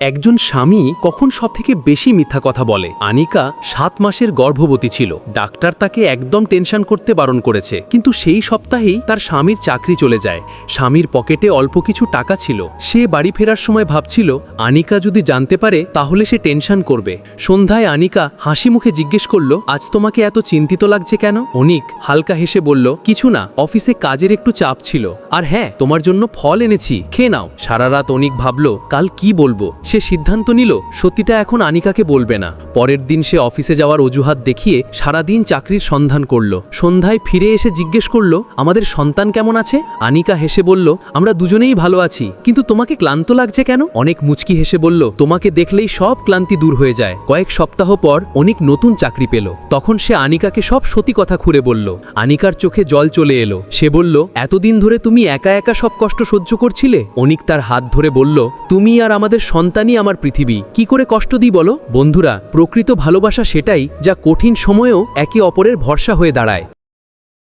একজন স্বামী কখন সবথেকে বেশি মিথ্যা কথা বলে? আনিকা 7 মাসের গর্ভবতী ছিল। ডাক্তার তাকে একদম টেনশন করতে বারণ করেছে, কিন্তু সেই সপ্তাহেই তার স্বামীর চাকরি চলে যায়। স্বামীর পকেটে অল্প কিছু টাকা ছিল। সে বাড়ি ফেরার সময় ভাবছিল আনিকা যদি জানতে পারে তাহলে সে টেনশন করবে। সন্ধ্যায় আনিকা হাসি মুখে জিজ্ঞেস করল, আজ তোমাকে এত চিন্তিত লাগছে কেন? অনিক হালকা হেসে বলল, কিছু না, অফিসে কাজের একটু চাপ ছিল। আর হ্যাঁ, তোমার জন্য ফল এনেছি, খেয়ে নাও। সারা রাত অনিক ভাবল কাল কি বলবো। সে সিদ্ধান্ত নিল সত্যিটা এখন আনিকাকে বলবে না। পরের দিন সে অফিসে যাওয়ার অজুহাত দেখিয়ে সারাদিন চাকরির সন্ধান করল। সন্ধ্যায় ফিরে এসে জিজ্ঞেস করল, আমাদের সন্তান কেমন আছে? আনিকা হেসে বলল, আমরা দুজনেই ভালো আছি, কিন্তু তোমাকে ক্লান্ত লাগছে কেন? অনেক মুচকি হেসে বলল, তোমাকে দেখলেই সব ক্লান্তি দূর হয়ে যায়। কয়েক সপ্তাহ পর অনেক নতুন চাকরি পেল। তখন সে আনিকাকে সব সত্যি কথা খুলে বলল। আনিকার চোখে জল চলে এলো। সে বলল, এতদিন ধরে তুমি একা একা সব কষ্ট সহ্য করছিলে? অনিক তার হাত ধরে বলল, তুমি আর আমাদের সন্তানই আমার পৃথিবী, কি করে কষ্ট দিই বলো? বন্ধুরা, প্রকৃত ভালোবাসা সেটাই যা কঠিন সময়েও একে অপরের ভরসা হয়ে দাঁড়ায়।